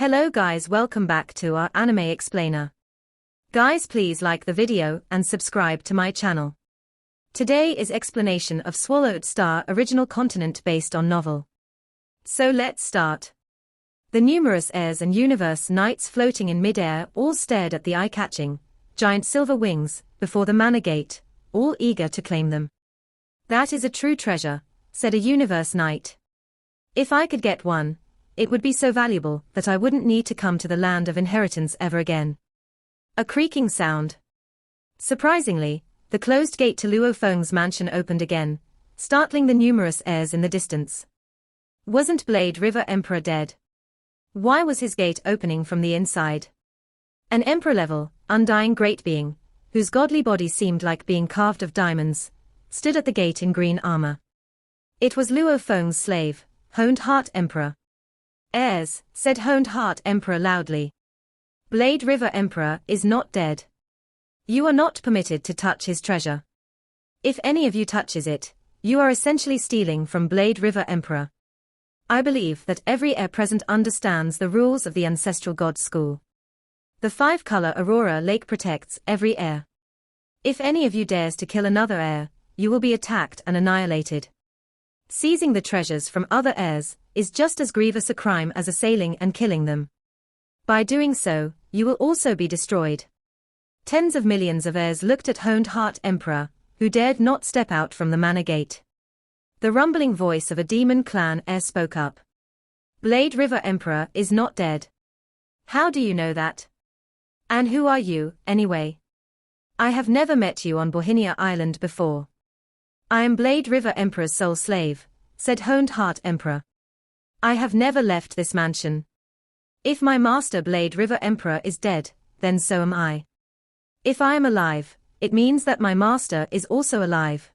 Hello guys, welcome back to our anime explainer. Guys, please like the video and subscribe to my channel. Today is explanation of Swallowed Star original continent based on novel. So let's start. The numerous heirs and universe knights floating in mid-air all stared at the eye-catching, giant silver wings, before the manor gate, all eager to claim them. That is a true treasure, said a universe knight. If I could get one, it would be so valuable that I wouldn't need to come to the land of inheritance ever again. A creaking sound. Surprisingly, the closed gate to Luo Feng's mansion opened again, startling the numerous heirs in the distance. Wasn't Blade River Emperor dead? Why was his gate opening from the inside? An emperor-level, undying great being, whose godly body seemed like being carved of diamonds, stood at the gate in green armor. It was Luo Feng's slave, Honed Heart Emperor. Heirs, said Honed Heart Emperor loudly. Blade River Emperor is not dead. You are not permitted to touch his treasure. If any of you touches it, you are essentially stealing from Blade River Emperor. I believe that every heir present understands the rules of the Ancestral God School. The five-color Aurora Lake protects every heir. If any of you dares to kill another heir, you will be attacked and annihilated. Seizing the treasures from other heirs is just as grievous a crime as assailing and killing them. By doing so, you will also be destroyed. Tens of millions of heirs looked at Honed Heart Emperor, who dared not step out from the manor gate. The rumbling voice of a demon clan heir spoke up. Blade River Emperor is not dead. How do you know that? And who are you, anyway? I have never met you on Bohinia Island before. I am Blade River Emperor's sole slave, said Honed Heart Emperor. I have never left this mansion. If my master Blade River Emperor is dead, then so am I. If I am alive, it means that my master is also alive.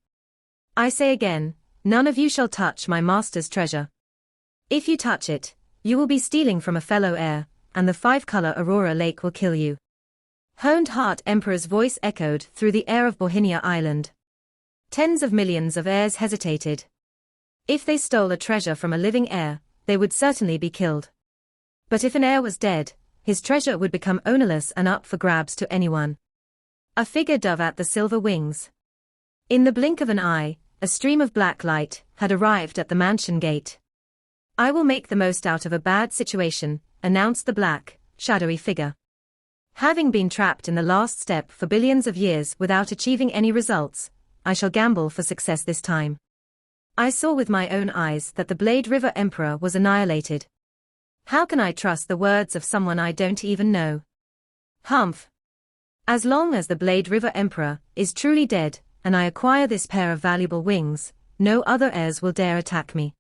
I say again, none of you shall touch my master's treasure. If you touch it, you will be stealing from a fellow heir, and the five-color Aurora Lake will kill you. Honed Heart Emperor's voice echoed through the air of Bohinia Island. Tens of millions of heirs hesitated. If they stole a treasure from a living heir, they would certainly be killed. But if an heir was dead, his treasure would become ownerless and up for grabs to anyone. A figure dove at the silver wings. In the blink of an eye, a stream of black light had arrived at the mansion gate. I will make the most out of a bad situation, announced the black, shadowy figure. Having been trapped in the last step for billions of years without achieving any results, I shall gamble for success this time. I saw with my own eyes that the Blade River Emperor was annihilated. How can I trust the words of someone I don't even know? Humph. As long as the Blade River Emperor is truly dead, and I acquire this pair of valuable wings, no other heirs will dare attack me.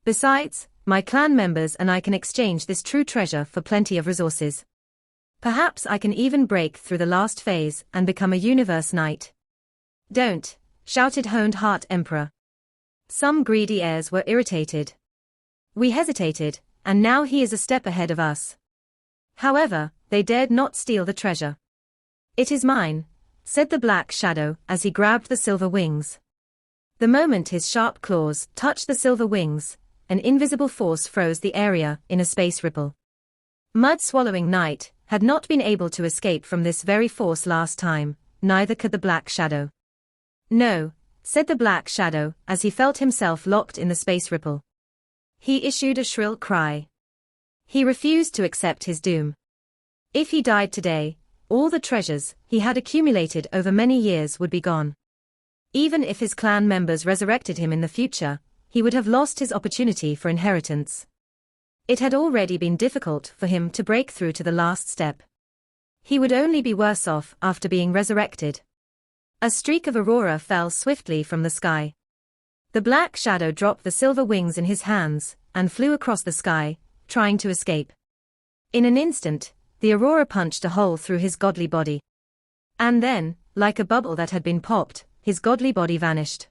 Besides, my clan members and I can exchange this true treasure for plenty of resources. Perhaps I can even break through the last phase and become a universe knight. Don't, shouted Honed Heart Emperor. Some greedy heirs were irritated. We hesitated, and now he is a step ahead of us. However, they dared not steal the treasure. It is mine, said the black shadow as he grabbed the silver wings. The moment his sharp claws touched the silver wings, an invisible force froze the area in a space ripple. Mud-swallowing Knight had not been able to escape from this very force last time, neither could the black shadow. No, said the black shadow as he felt himself locked in the space ripple. He issued a shrill cry. He refused to accept his doom. If he died today, all the treasures he had accumulated over many years would be gone. Even if his clan members resurrected him in the future, he would have lost his opportunity for inheritance. It had already been difficult for him to break through to the last step. He would only be worse off after being resurrected. A streak of aurora fell swiftly from the sky. The black shadow dropped the silver wings in his hands and flew across the sky, trying to escape. In an instant, the aurora punched a hole through his godly body. And then, like a bubble that had been popped, his godly body vanished.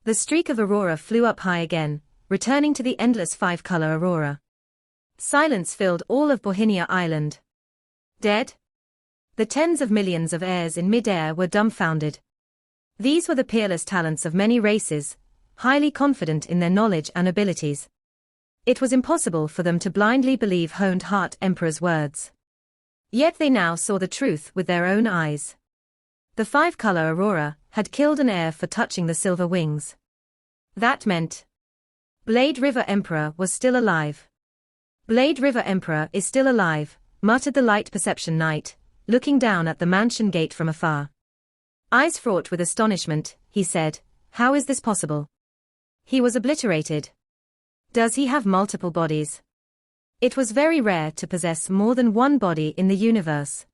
The streak of aurora flew up high again, returning to the endless five-color aurora. Silence filled all of Bohinia Island. Dead? The tens of millions of heirs in mid-air were dumbfounded. These were the peerless talents of many races, highly confident in their knowledge and abilities. It was impossible for them to blindly believe Honed Heart Emperor's words. Yet they now saw the truth with their own eyes. The five-color aurora had killed an heir for touching the silver wings. That meant Blade River Emperor was still alive. Blade River Emperor is still alive, muttered the Light Perception Knight, looking down at the mansion gate from afar. Eyes fraught with astonishment, he said, "How is this possible? He was obliterated. Does he have multiple bodies?" It was very rare to possess more than one body in the universe.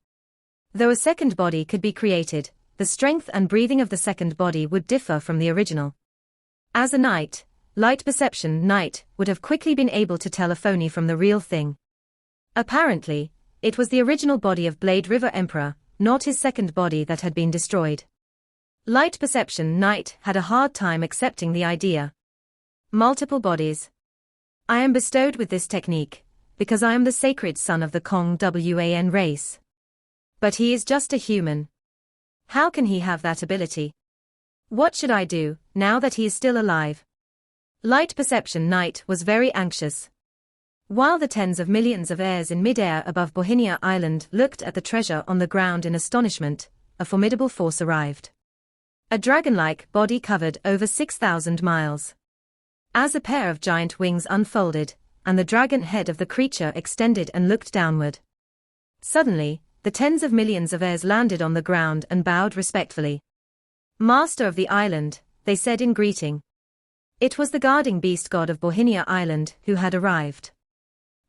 Though a second body could be created, the strength and breathing of the second body would differ from the original. As a knight, Light Perception Knight would have quickly been able to tell a phony from the real thing. Apparently, it was the original body of Blade River Emperor, not his second body that had been destroyed. Light Perception Knight had a hard time accepting the idea. Multiple bodies. I am bestowed with this technique, because I am the sacred son of the Kong Wan race. But he is just a human. How can he have that ability? What should I do, now that he is still alive? Light Perception Knight was very anxious. While the tens of millions of heirs in mid-air above Bohinia Island looked at the treasure on the ground in astonishment, a formidable force arrived. A dragon-like body covered over 6,000 miles. As a pair of giant wings unfolded, and the dragon head of the creature extended and looked downward. Suddenly, the tens of millions of heirs landed on the ground and bowed respectfully. "Master of the island," they said in greeting. It was the guarding beast god of Bohinia Island who had arrived.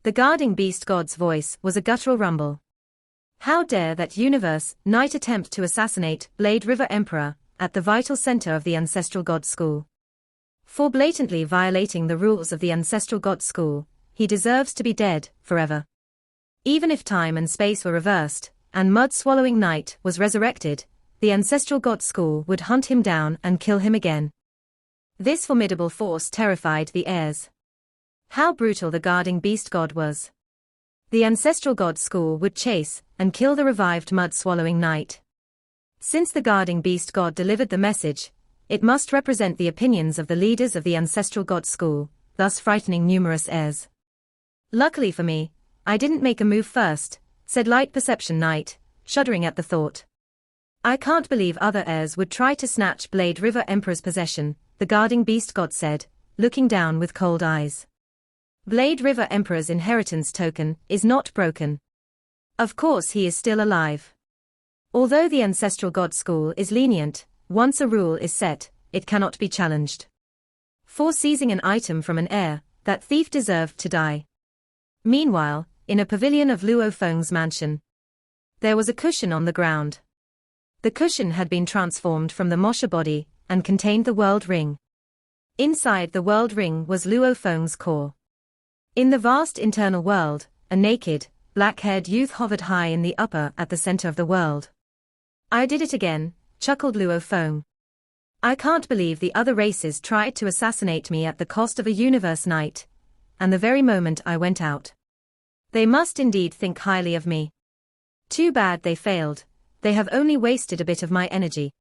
The guarding beast god's voice was a guttural rumble. How dare that universe knight attempt to assassinate Blade River Emperor at the vital center of the Ancestral God School? For blatantly violating the rules of the Ancestral God School, he deserves to be dead forever. Even if time and space were reversed, and Mud-Swallowing Knight was resurrected, the Ancestral God School would hunt him down and kill him again. This formidable force terrified the heirs. How brutal the guarding beast god was. The Ancestral God School would chase and kill the revived Mud-Swallowing Knight. Since the guarding beast god delivered the message, it must represent the opinions of the leaders of the Ancestral God School, thus frightening numerous heirs. "Luckily for me, I didn't make a move first," said Light Perception Knight, shuddering at the thought. "I can't believe other heirs would try to snatch Blade River Emperor's possession," the guarding beast god said, looking down with cold eyes. "Blade River Emperor's inheritance token is not broken. Of course he is still alive. Although the Ancestral God School is lenient, once a rule is set, it cannot be challenged. For seizing an item from an heir, that thief deserved to die." Meanwhile, in a pavilion of Luo Feng's mansion, there was a cushion on the ground. The cushion had been transformed from the Mosha body and contained the world ring. Inside the world ring was Luo Feng's core. In the vast internal world, a naked, black-haired youth hovered high in the upper at the center of the world. "I did it again," chuckled Luo Feng. "I can't believe the other races tried to assassinate me at the cost of a universe knight, and the very moment I went out. They must indeed think highly of me. Too bad they failed, they have only wasted a bit of my energy."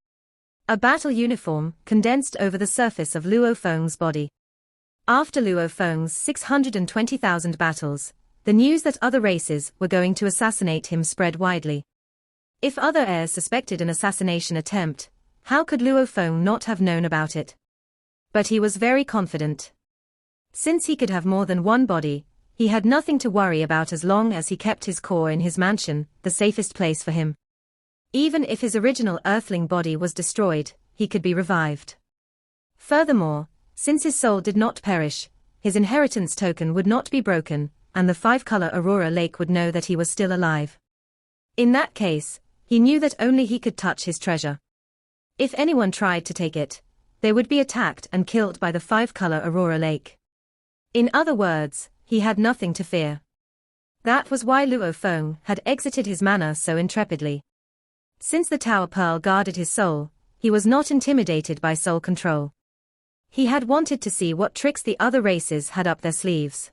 A battle uniform condensed over the surface of Luo Feng's body. After Luo Feng's 620,000 battles, the news that other races were going to assassinate him spread widely. If other heirs suspected an assassination attempt, how could Luo Feng not have known about it? But he was very confident. Since he could have more than one body, he had nothing to worry about as long as he kept his core in his mansion, the safest place for him. Even if his original earthling body was destroyed, he could be revived. Furthermore, since his soul did not perish, his inheritance token would not be broken, and the five-color Aurora Lake would know that he was still alive. In that case, he knew that only he could touch his treasure. If anyone tried to take it, they would be attacked and killed by the five-color Aurora Lake. In other words, he had nothing to fear. That was why Luo Feng had exited his manor so intrepidly. Since the Tower Pearl guarded his soul, he was not intimidated by soul control. He had wanted to see what tricks the other races had up their sleeves.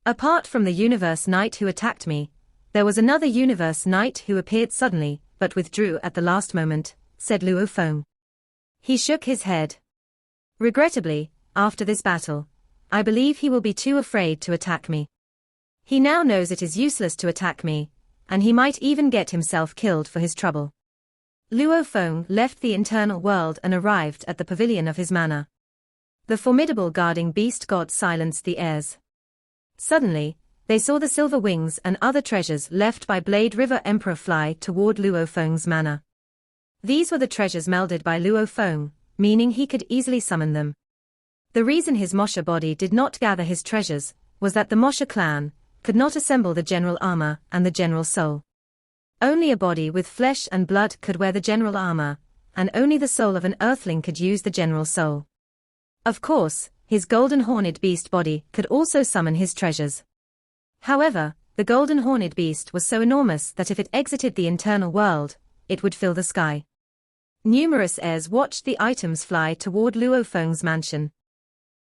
"Apart from the Universe Knight who attacked me, there was another Universe Knight who appeared suddenly, but withdrew at the last moment," said Luo Feng. He shook his head. "Regrettably, after this battle, I believe he will be too afraid to attack me. He now knows it is useless to attack me, and he might even get himself killed for his trouble. Luo Feng left the internal world and arrived at the pavilion of his manor. The formidable guarding beast god silenced the heirs. Suddenly, they saw the silver wings and other treasures left by Blade River Emperor fly toward Luo Feng's manor. These were the treasures melded by Luo Feng, meaning he could easily summon them. The reason his Mosha body did not gather his treasures was that the Mosha clan could not assemble the general armor and the general soul. Only a body with flesh and blood could wear the general armor, and only the soul of an earthling could use the general soul. Of course, his golden horned beast body could also summon his treasures. However, the golden horned beast was so enormous that if it exited the internal world, it would fill the sky. Numerous heirs watched the items fly toward Luo Feng's mansion.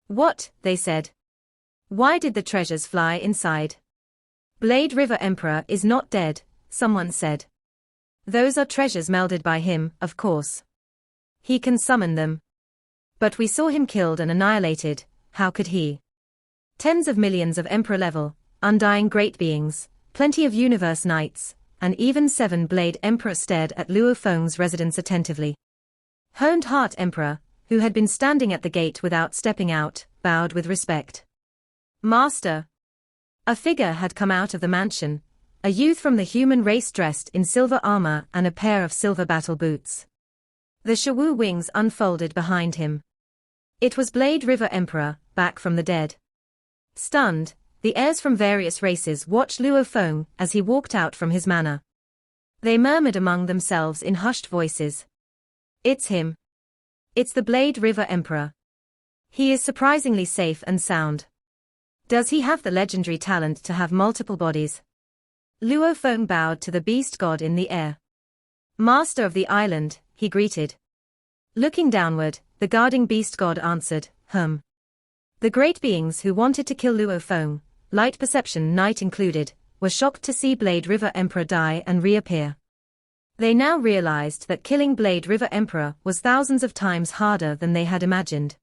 What, they said. Why did the treasures fly inside? Blade River Emperor is not dead, someone said. Those are treasures melded by him, of course. He can summon them. But we saw him killed and annihilated, how could he? Tens of millions of Emperor-level, undying great beings, plenty of universe knights, and even 7 Blade Emperor stared at Luo Feng's residence attentively. Honed Heart Emperor, who had been standing at the gate without stepping out, bowed with respect. Master. A figure had come out of the mansion, a youth from the human race dressed in silver armor and a pair of silver battle boots. The Shawu wings unfolded behind him. It was Blade River Emperor, back from the dead. Stunned, the heirs from various races watched Luo Feng as he walked out from his manor. They murmured among themselves in hushed voices. It's him. It's the Blade River Emperor. He is surprisingly safe and sound. Does he have the legendary talent to have multiple bodies? Luo Feng bowed to the beast god in the air. Master of the island, he greeted. Looking downward, the guarding beast god answered, The great beings who wanted to kill Luo Feng, Light Perception Knight included, were shocked to see Blade River Emperor die and reappear. They now realized that killing Blade River Emperor was thousands of times harder than they had imagined.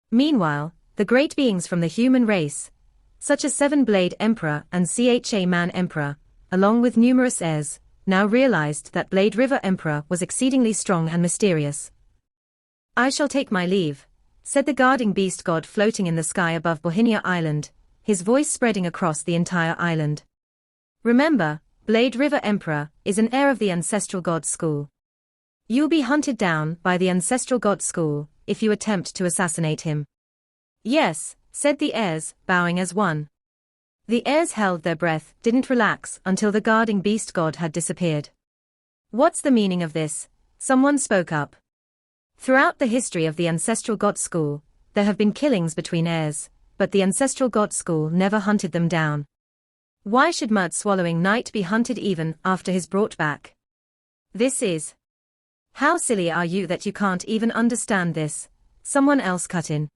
Meanwhile, the great beings from the human race, such as 7 Blade Emperor and Cha Man Emperor, along with numerous heirs, now realized that Blade River Emperor was exceedingly strong and mysterious. I shall take my leave, said the guarding beast god floating in the sky above Bohinia Island, his voice spreading across the entire island. Remember, Blade River Emperor is an heir of the Ancestral God School. You'll be hunted down by the Ancestral God School if you attempt to assassinate him. Yes, said the heirs, bowing as one. The heirs held their breath, didn't relax until the guarding beast god had disappeared. What's the meaning of this? Someone spoke up. Throughout the history of the Ancestral God School, there have been killings between heirs, but the Ancestral God School never hunted them down. Why should Mud-Swallowing Knight be hunted even after he's brought back? This is... How silly are you that you can't even understand this? Someone else cut in.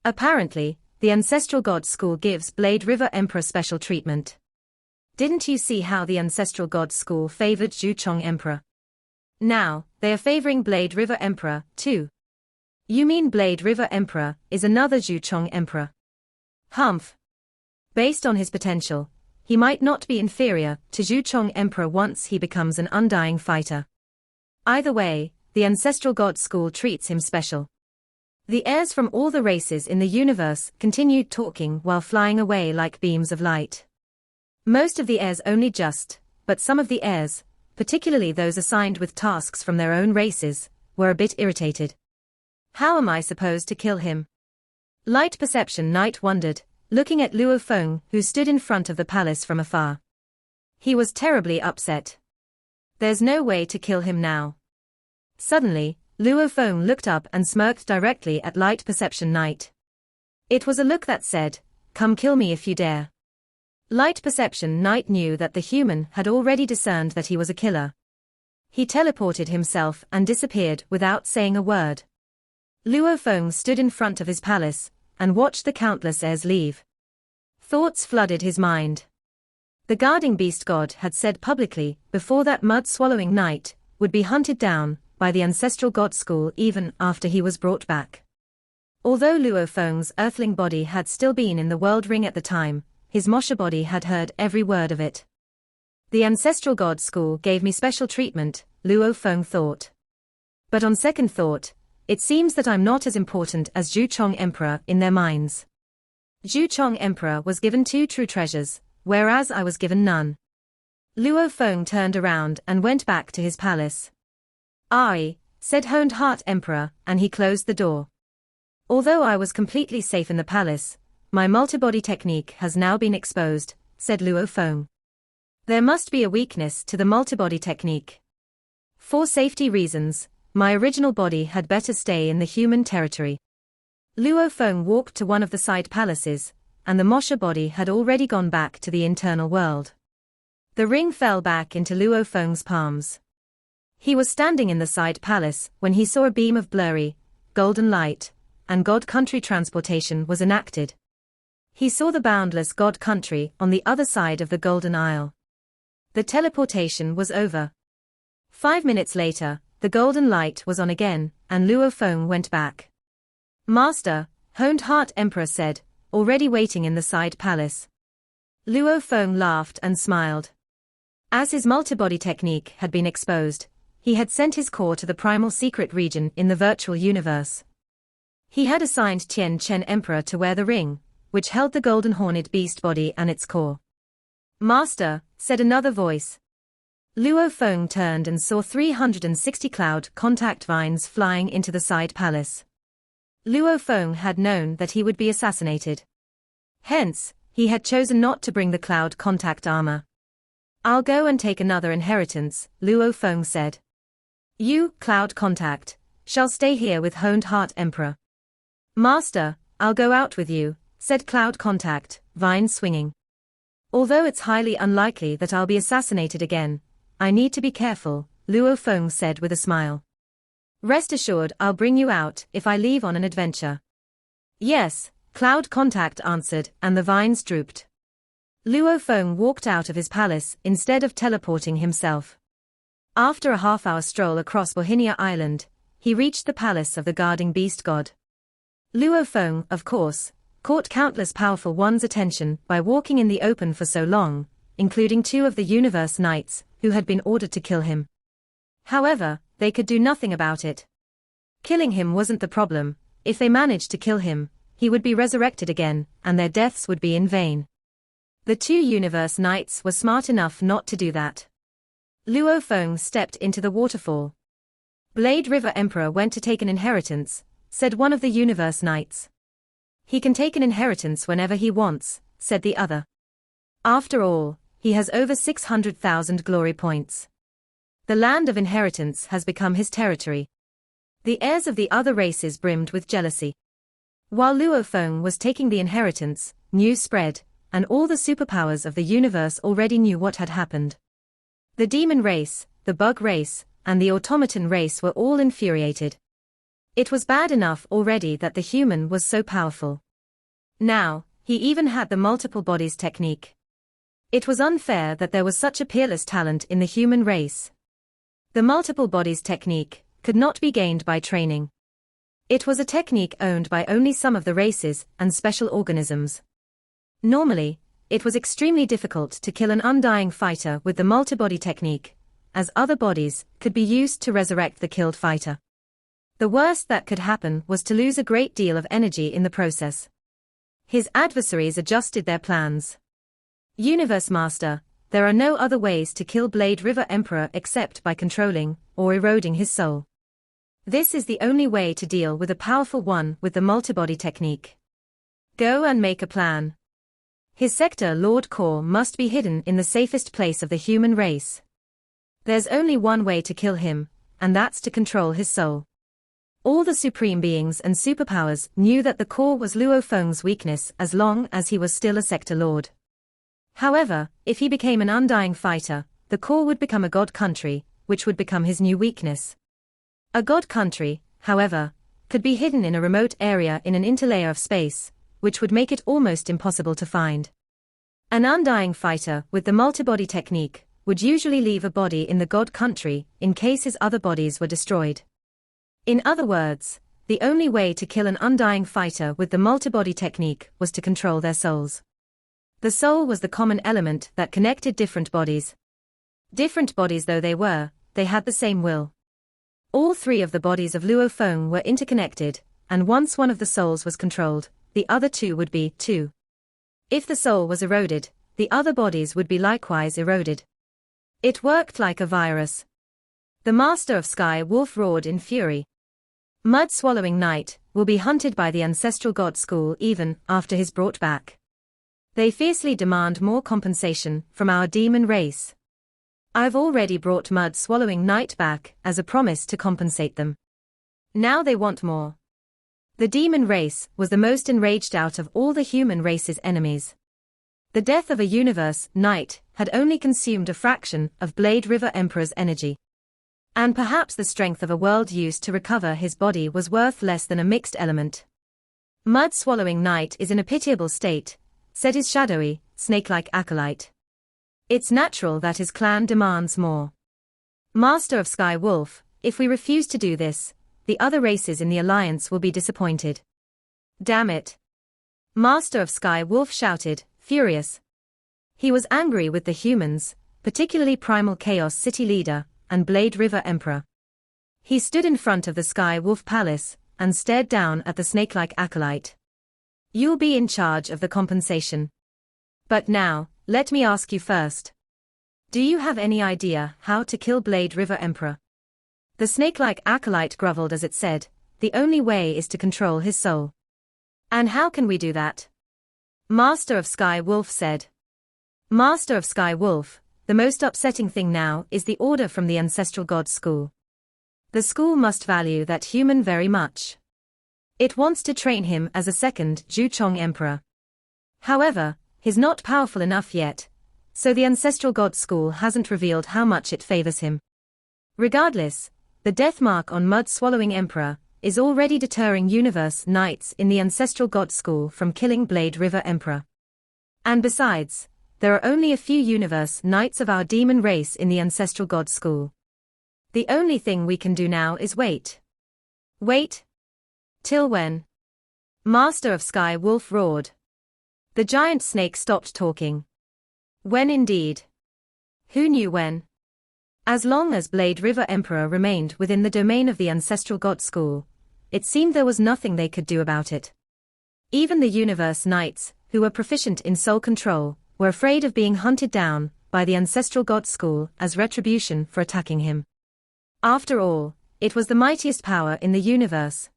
Apparently, the Ancestral God School gives Blade River Emperor special treatment. Didn't you see how the Ancestral God School favored Zhuchong Emperor? Now, they are favoring Blade River Emperor, too. You mean Blade River Emperor is another Zhuchong Emperor? Humph. Based on his potential, he might not be inferior to Zhuchong Emperor once he becomes an undying fighter. Either way, the Ancestral God School treats him special. The heirs from all the races in the universe continued talking while flying away like beams of light. Most of the heirs only just, but some of the heirs, particularly those assigned with tasks from their own races, were a bit irritated. How am I supposed to kill him? Light Perception Knight wondered, looking at Luo Feng who stood in front of the palace from afar. He was terribly upset. There's no way to kill him now. Suddenly, Luo Feng looked up and smirked directly at Light Perception Knight. It was a look that said, "Come kill me if you dare." Light Perception Knight knew that the human had already discerned that he was a killer. He teleported himself and disappeared without saying a word. Luo Feng stood in front of his palace and watched the countless heirs leave. Thoughts flooded his mind. The guarding beast god had said publicly before that Mud-Swallowing Knight would be hunted down by the Ancestral God School even after he was brought back. Although Luo Feng's earthling body had still been in the world ring at the time, his Mosha body had heard every word of it. The ancestral god school gave me special treatment, Luo Feng thought. But on second thought, it seems that I'm not as important as Zhu Chong Emperor in their minds. Zhu Chong Emperor was given 2 true treasures, whereas I was given none. Luo Feng turned around and went back to his palace. "Ai," said Honed Heart Emperor, and he closed the door. "Although I was completely safe in the palace, my multibody technique has now been exposed," said Luo Feng. "There must be a weakness to the multibody technique. For safety reasons, my original body had better stay in the human territory." Luo Feng walked to one of the side palaces, and the Mosha body had already gone back to the internal world. The ring fell back into Luo Feng's palms. He was standing in the side palace when he saw a beam of blurry, golden light, and God Country transportation was enacted. He saw the boundless God Country on the other side of the Golden Isle. The teleportation was over. 5 minutes later, the golden light was on again, and Luo Feng went back. "Master," Honed Heart Emperor said, already waiting in the side palace. Luo Feng laughed and smiled. As his multibody technique had been exposed, he had sent his core to the primal secret region in the virtual universe. He had assigned Tian Chen Emperor to wear the ring, which held the golden horned beast body and its core. "Master," said another voice. Luo Feng turned and saw 360 cloud contact vines flying into the side palace. Luo Feng had known that he would be assassinated. Hence, he had chosen not to bring the cloud contact armor. "I'll go and take another inheritance," Luo Feng said. "You, cloud contact, shall stay here with Honed Heart Emperor." "Master, I'll go out with you," said Cloud Contact, vine swinging. "Although it's highly unlikely that I'll be assassinated again, I need to be careful," Luo Feng said with a smile. "Rest assured I'll bring you out if I leave on an adventure." "Yes," Cloud Contact answered, and the vines drooped. Luo Feng walked out of his palace instead of teleporting himself. After a half-hour stroll across Bohinia Island, he reached the palace of the guarding beast god. Luo Feng, of course, caught countless powerful ones' attention by walking in the open for so long, including 2 of the Universe Knights, who had been ordered to kill him. However, they could do nothing about it. Killing him wasn't the problem. If they managed to kill him, he would be resurrected again, and their deaths would be in vain. The 2 Universe Knights were smart enough not to do that. Luo Feng stepped into the waterfall. "Blade River Emperor went to take an inheritance," said one of the Universe Knights. "He can take an inheritance whenever he wants," said the other. "After all, he has over 600,000 glory points. The land of inheritance has become his territory." The heirs of the other races brimmed with jealousy. While Luo Feng was taking the inheritance, news spread, and all the superpowers of the universe already knew what had happened. The demon race, the bug race, and the automaton race were all infuriated. It was bad enough already that the human was so powerful. Now, he even had the multiple bodies technique. It was unfair that there was such a peerless talent in the human race. The multiple bodies technique could not be gained by training. It was a technique owned by only some of the races and special organisms. Normally, it was extremely difficult to kill an undying fighter with the multibody technique, as other bodies could be used to resurrect the killed fighter. The worst that could happen was to lose a great deal of energy in the process. His adversaries adjusted their plans. "Universe Master, there are no other ways to kill Blade River Emperor except by controlling or eroding his soul. This is the only way to deal with a powerful one with the multibody technique. Go and make a plan. His sector Lord Core must be hidden in the safest place of the human race. There's only one way to kill him, and that's to control his soul." All the supreme beings and superpowers knew that the core was Luo Feng's weakness as long as he was still a sector lord. However, if he became an undying fighter, the core would become a god country, which would become his new weakness. A god country, however, could be hidden in a remote area in an interlayer of space, which would make it almost impossible to find. An undying fighter with the multibody technique would usually leave a body in the god country in case his other bodies were destroyed. In other words, the only way to kill an undying fighter with the multibody technique was to control their souls. The soul was the common element that connected different bodies. Different bodies though they were, they had the same will. All three of the bodies of Luo Feng were interconnected, and once one of the souls was controlled, the other two would be, too. If the soul was eroded, the other bodies would be likewise eroded. It worked like a virus. The Master of Sky Wolf roared in fury. Mud-swallowing Knight will be hunted by the ancestral god school even after he's brought back. They fiercely demand more compensation from our demon race. I've already brought Mud-swallowing Knight back as a promise to compensate them. Now they want more. The demon race was the most enraged out of all the human race's enemies. The death of a universe knight had only consumed a fraction of Blade River Emperor's energy. And perhaps the strength of a world used to recover his body was worth less than a mixed element. Mud-swallowing Knight is in a pitiable state, said his shadowy, snake-like acolyte. It's natural that his clan demands more. Master of Sky Wolf, if we refuse to do this, the other races in the alliance will be disappointed. Damn it. Master of Sky Wolf shouted, furious. He was angry with the humans, particularly Primal Chaos City Leader and Blade River Emperor. He stood in front of the Sky Wolf Palace and stared down at the snake-like acolyte. You'll be in charge of the compensation. But now, let me ask you first. Do you have any idea how to kill Blade River Emperor? The snake-like acolyte groveled as it said, the only way is to control his soul. And how can we do that? Master of Sky Wolf said. Master of Sky Wolf, the most upsetting thing now is the order from the ancestral god school. The school must value that human very much. It wants to train him as a second Zhuchong emperor. However, he's not powerful enough yet, so the ancestral god school hasn't revealed how much it favors him. Regardless, the death mark on Mud-swallowing Emperor is already deterring universe knights in the ancestral god school from killing Blade River Emperor. And besides, there are only a few universe knights of our demon race in the ancestral god school. The only thing we can do now is wait. Wait? Till when? Master of Sky Wolf roared. The giant snake stopped talking. When indeed? Who knew when? As long as Blade River Emperor remained within the domain of the ancestral god school, it seemed there was nothing they could do about it. Even the universe knights, who were proficient in soul control, were afraid of being hunted down by the ancestral god school as retribution for attacking him. After all, it was the mightiest power in the universe.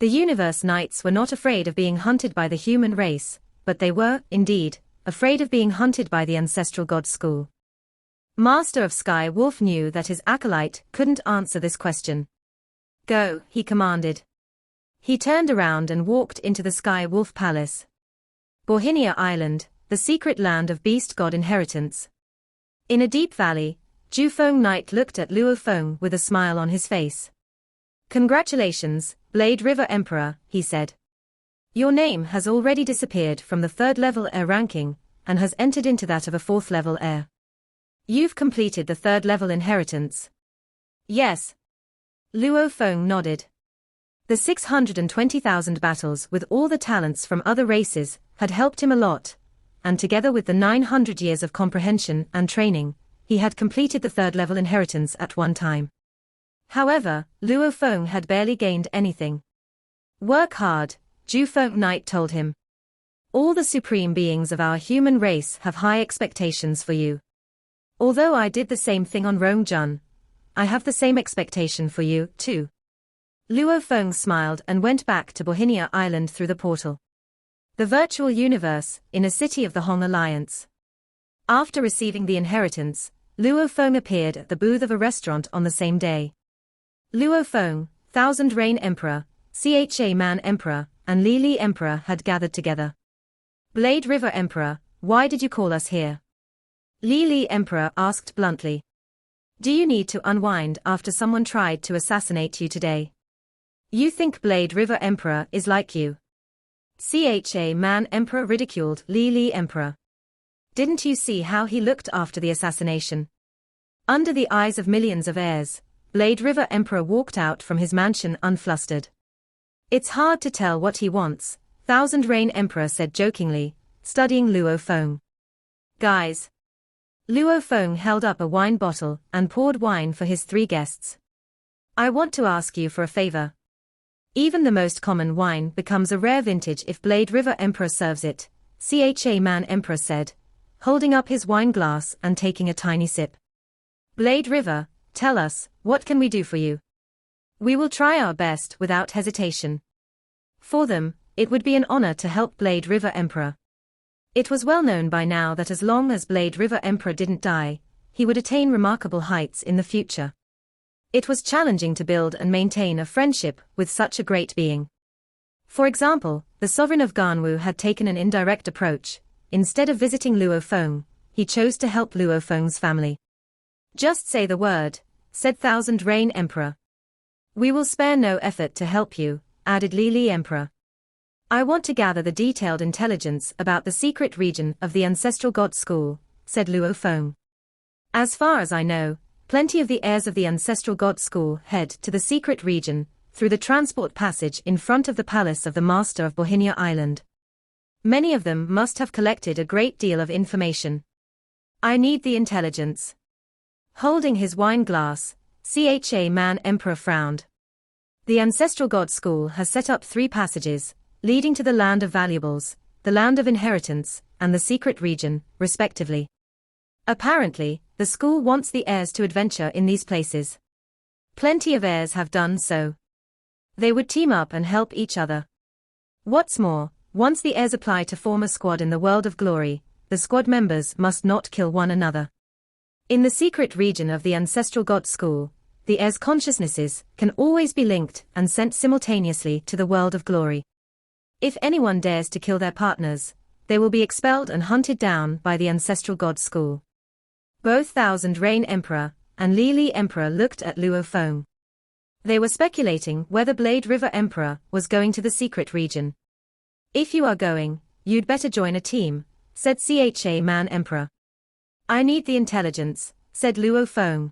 The universe knights were not afraid of being hunted by the human race, but they were, indeed, afraid of being hunted by the ancestral god school. Master of Sky Wolf knew that his acolyte couldn't answer this question. Go, he commanded. He turned around and walked into the Sky Wolf Palace. Bohinia Island, the secret land of beast god inheritance. In a deep valley, Zhu Feng Knight looked at Luo Feng with a smile on his face. Congratulations, Blade River Emperor, he said. Your name has already disappeared from the 3rd level heir ranking, and has entered into that of a 4th level heir. You've completed the 3rd level inheritance. Yes. Luo Feng nodded. The 620,000 battles with all the talents from other races had helped him a lot, and together with the 900 years of comprehension and training, he had completed the 3rd level inheritance at one time. However, Luo Feng had barely gained anything. Work hard, Zhu Feng Knight told him. All the supreme beings of our human race have high expectations for you. Although I did the same thing on Rongjun, I have the same expectation for you, too. Luo Feng smiled and went back to Bohinia Island through the portal. The virtual universe, in a city of the Hong Alliance. After receiving the inheritance, Luo Feng appeared at the booth of a restaurant on the same day. Luo Feng, Thousand Reign Emperor, Cha Man Emperor, and Li Li Emperor had gathered together. Blade River Emperor, why did you call us here? Li Li Emperor asked bluntly. Do you need to unwind after someone tried to assassinate you today? You think Blade River Emperor is like you? Cha Man Emperor ridiculed Li Li Emperor. Didn't you see how he looked after the assassination? Under the eyes of millions of heirs, Blade River Emperor walked out from his mansion unflustered. It's hard to tell what he wants, Thousand Rain Emperor said jokingly, studying Luo Feng. Guys. Luo Feng held up a wine bottle and poured wine for his 3 guests. I want to ask you for a favor. Even the most common wine becomes a rare vintage if Blade River Emperor serves it, Cha Man Emperor said, holding up his wine glass and taking a tiny sip. Blade River, tell us, what can we do for you? We will try our best without hesitation. For them, it would be an honor to help Blade River Emperor. It was well known by now that as long as Blade River Emperor didn't die, he would attain remarkable heights in the future. It was challenging to build and maintain a friendship with such a great being. For example, the sovereign of Ganwu had taken an indirect approach. Instead of visiting Luo Feng, he chose to help Luo Feng's family. Just say the word, said Thousand Rain Emperor. We will spare no effort to help you, added Li Emperor. I want to gather the detailed intelligence about the secret region of the Ancestral God School, said Luo Feng. As far as I know, plenty of the heirs of the Ancestral God School head to the secret region, through the transport passage in front of the palace of the Master of Bohinia Island. Many of them must have collected a great deal of information. I need the intelligence. Holding his wine glass, Cha Man Emperor frowned. The Ancestral God School has set up 3 passages, leading to the Land of Valuables, the Land of Inheritance, and the Secret Region, respectively. Apparently, the school wants the heirs to adventure in these places. Plenty of heirs have done so. They would team up and help each other. What's more, once the heirs apply to form a squad in the world of glory, the squad members must not kill one another. In the secret region of the Ancestral God School, the heirs' consciousnesses can always be linked and sent simultaneously to the world of glory. If anyone dares to kill their partners, they will be expelled and hunted down by the Ancestral God School. Both Thousand Rain Emperor and Li Emperor looked at Luo Feng. They were speculating whether Blade River Emperor was going to the secret region. If you are going, you'd better join a team, said Cha Man Emperor. I need the intelligence, said Luo Feng.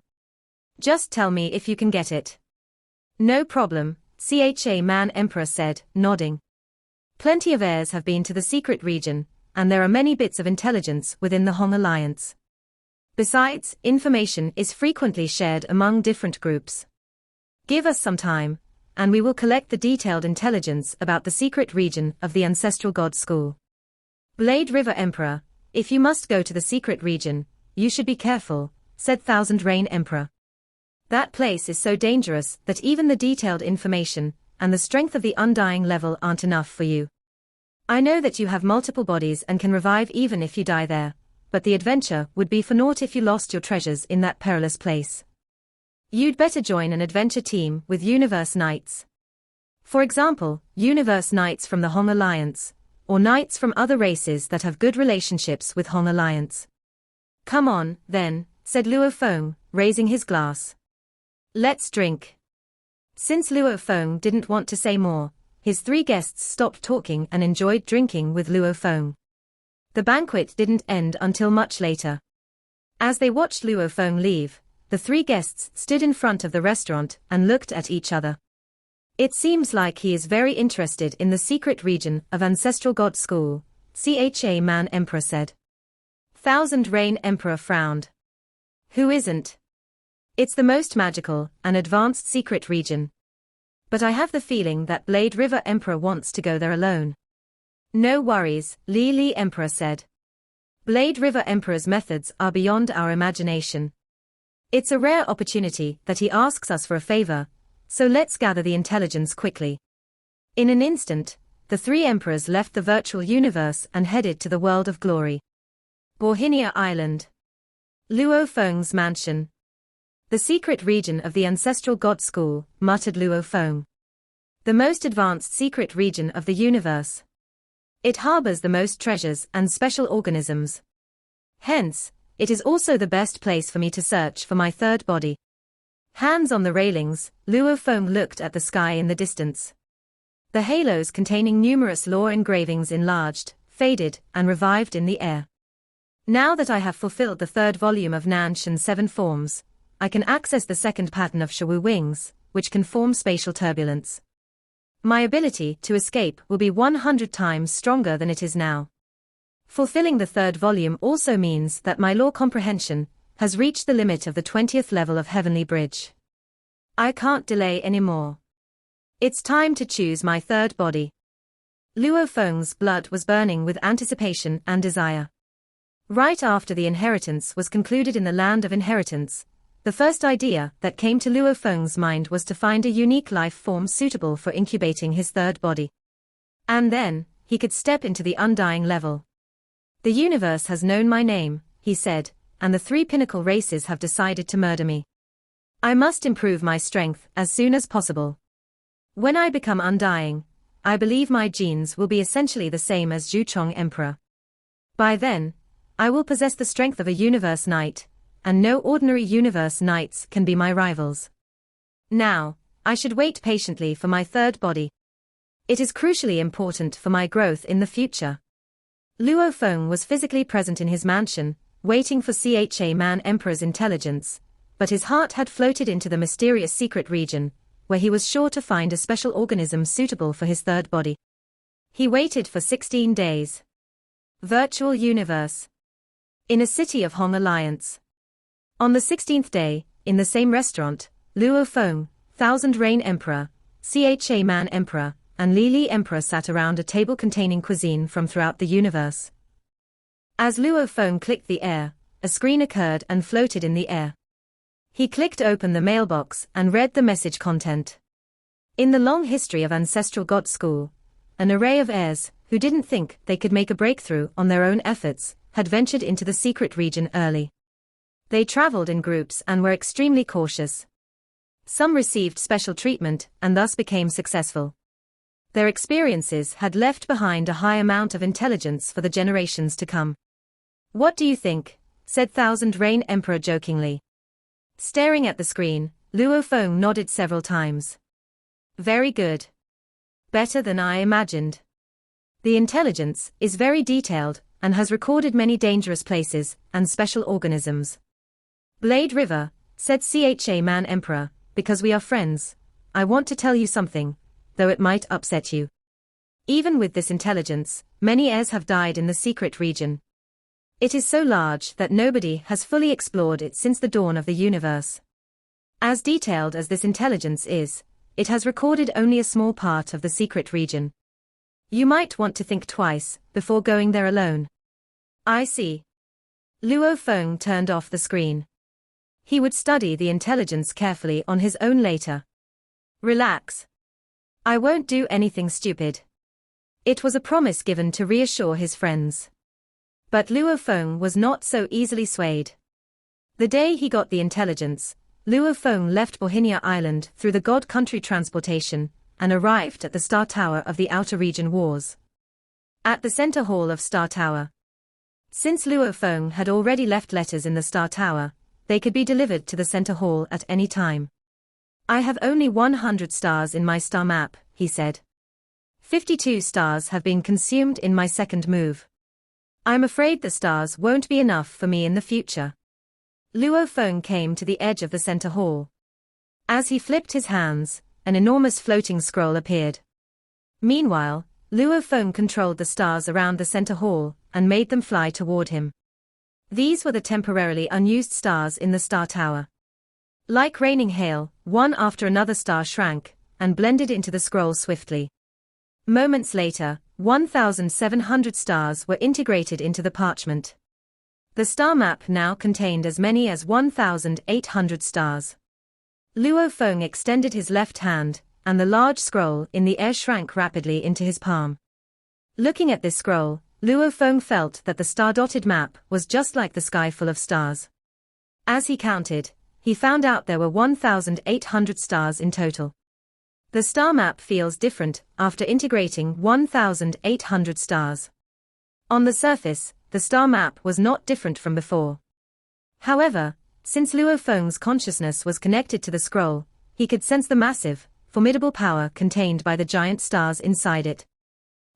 Just tell me if you can get it. No problem, Cha Man Emperor said, nodding. Plenty of heirs have been to the secret region, and there are many bits of intelligence within the Hong Alliance. Besides, information is frequently shared among different groups. Give us some time, and we will collect the detailed intelligence about the secret region of the Ancestral God School. Blade River Emperor, if you must go to the secret region, you should be careful, said Thousand Rain Emperor. That place is so dangerous that even the detailed information and the strength of the undying level aren't enough for you. I know that you have multiple bodies and can revive even if you die there, but the adventure would be for naught if you lost your treasures in that perilous place. You'd better join an adventure team with Universe Knights. For example, Universe Knights from the Hong Alliance, or Knights from other races that have good relationships with Hong Alliance. Come on, then, said Luo Feng, raising his glass. Let's drink. Since Luo Feng didn't want to say more, his 3 guests stopped talking and enjoyed drinking with Luo Feng. The banquet didn't end until much later. As they watched Luo Feng leave, the 3 guests stood in front of the restaurant and looked at each other. It seems like he is very interested in the secret region of Ancestral God School, Cha Man Emperor said. Thousand Rain Emperor frowned. Who isn't? It's the most magical and advanced secret region. But I have the feeling that Blade River Emperor wants to go there alone. No worries, Li Emperor said. Blade River Emperor's methods are beyond our imagination. It's a rare opportunity that he asks us for a favor, so let's gather the intelligence quickly. In an instant, the 3 emperors left the virtual universe and headed to the world of glory. Bohinia Island. Luo Feng's mansion. The secret region of the Ancestral God School, muttered Luo Feng. The most advanced secret region of the universe. It harbors the most treasures and special organisms. Hence, it is also the best place for me to search for my 3rd body. Hands on the railings, Luo Feng looked at the sky in the distance. The halos containing numerous lore engravings enlarged, faded, and revived in the air. Now that I have fulfilled the 3rd volume of Nanshan 7 forms, I can access the 2nd pattern of Shawu wings, which can form spatial turbulence. My ability to escape will be 100 times stronger than it is now. Fulfilling the third volume also means that my law comprehension has reached the limit of the 20th level of Heavenly Bridge. I can't delay anymore. It's time to choose my third body. Luo Feng's blood was burning with anticipation and desire. Right after the inheritance was concluded in the land of inheritance, the first idea that came to Luo Feng's mind was to find a unique life form suitable for incubating his third body. And then, he could step into the undying level. The universe has known my name, he said, and the 3 pinnacle races have decided to murder me. I must improve my strength as soon as possible. When I become undying, I believe my genes will be essentially the same as Zhuchong Emperor. By then, I will possess the strength of a universe knight, and no ordinary universe knights can be my rivals. Now, I should wait patiently for my third body. It is crucially important for my growth in the future. Luo Feng was physically present in his mansion, waiting for Cha Man Emperor's intelligence, but his heart had floated into the mysterious secret region, where he was sure to find a special organism suitable for his third body. He waited for 16 days. Virtual Universe. In a city of Hong Alliance. On the 16th day, in the same restaurant, Luo Feng, Thousand Reign Emperor, Cha Man Emperor, and Li Emperor sat around a table containing cuisine from throughout the universe. As Luo Feng clicked the air, a screen occurred and floated in the air. He clicked open the mailbox and read the message content. In the long history of Ancestral God School, an array of heirs, who didn't think they could make a breakthrough on their own efforts, had ventured into the secret region early. They traveled in groups and were extremely cautious. Some received special treatment and thus became successful. Their experiences had left behind a high amount of intelligence for the generations to come. What do you think? Said Thousand Reign Emperor jokingly. Staring at the screen, Luo Feng nodded several times. Very good. Better than I imagined. The intelligence is very detailed and has recorded many dangerous places and special organisms. Blade River, said Cha Man Emperor, because we are friends, I want to tell you something, though it might upset you. Even with this intelligence, many heirs have died in the secret region. It is so large that nobody has fully explored it since the dawn of the universe. As detailed as this intelligence is, it has recorded only a small part of the secret region. You might want to think twice before going there alone. I see. Luo Feng turned off the screen. He would study the intelligence carefully on his own later. Relax. I won't do anything stupid. It was a promise given to reassure his friends. But Luo Feng was not so easily swayed. The day he got the intelligence, Luo Feng left Bohinia Island through the God Country transportation, and arrived at the Star Tower of the Outer Region Wars. At the center hall of Star Tower. Since Luo Feng had already left letters in the Star Tower, they could be delivered to the center hall at any time. I have only 100 stars in my star map, he said. 52 stars have been consumed in my second move. I'm afraid the stars won't be enough for me in the future. Luo Feng came to the edge of the center hall. As he flipped his hands, an enormous floating scroll appeared. Meanwhile, Luo Feng controlled the stars around the center hall and made them fly toward him. These were the temporarily unused stars in the Star Tower. Like raining hail, one after another star shrank and blended into the scroll swiftly. Moments later, 1,700 stars were integrated into the parchment. The star map now contained as many as 1,800 stars. Luo Feng extended his left hand, and the large scroll in the air shrank rapidly into his palm. Looking at this scroll, Luo Feng felt that the star-dotted map was just like the sky full of stars. As he counted, he found out there were 1,800 stars in total. The star map feels different after integrating 1,800 stars. On the surface, the star map was not different from before. However, since Luo Feng's consciousness was connected to the scroll, he could sense the massive, formidable power contained by the giant stars inside it.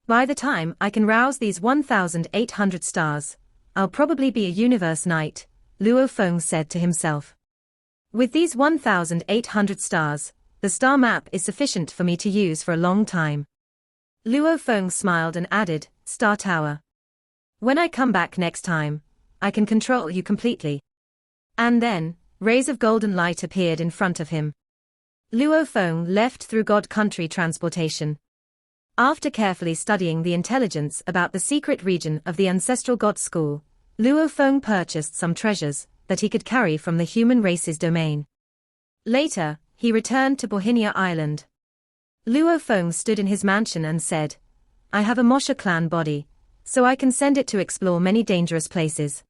By the time I can rouse these 1,800 stars, I'll probably be a universe knight, Luo Feng said to himself. With these 1,800 stars, the star map is sufficient for me to use for a long time. Luo Feng smiled and added, Star Tower. When I come back next time, I can control you completely. And then, rays of golden light appeared in front of him. Luo Feng left through God Country transportation. After carefully studying the intelligence about the secret region of the ancestral God School, Luo Feng purchased some treasures that he could carry from the human race's domain. Later, he returned to Bohinia Island. Luo Feng stood in his mansion and said, I have a Mosha clan body, so I can send it to explore many dangerous places.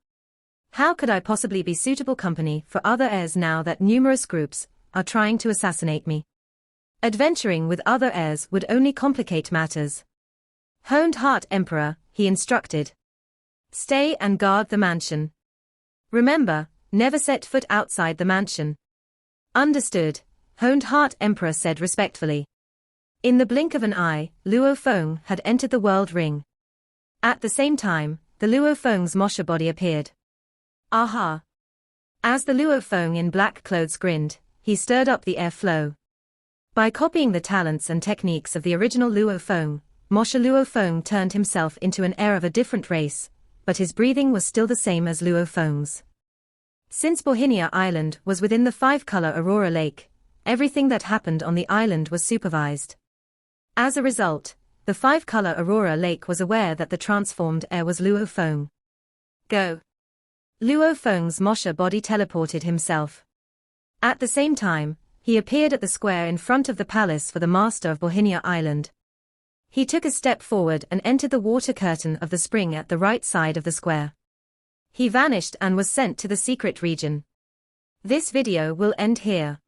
How could I possibly be suitable company for other heirs now that numerous groups are trying to assassinate me? Adventuring with other heirs would only complicate matters. Honed Heart Emperor, he instructed. Stay and guard the mansion. Remember, never set foot outside the mansion. Understood, Honed Heart Emperor said respectfully. In the blink of an eye, Luo Feng had entered the world ring. At the same time, the Luo Feng's Mosha body appeared. Aha! As the Luo Feng in black clothes grinned, he stirred up the air flow. By copying the talents and techniques of the original Luo Feng, Mosha Luo Feng turned himself into an heir of a different race, but his breathing was still the same as Luo Feng's. Since Bohinia Island was within the 5-color Aurora Lake, everything that happened on the island was supervised. As a result, the 5-color Aurora Lake was aware that the transformed heir was Luo Feng. Go! Luo Feng's Mosha body teleported himself. At the same time, he appeared at the square in front of the palace for the master of Bohinia Island. He took a step forward and entered the water curtain of the spring at the right side of the square. He vanished and was sent to the secret region. This video will end here.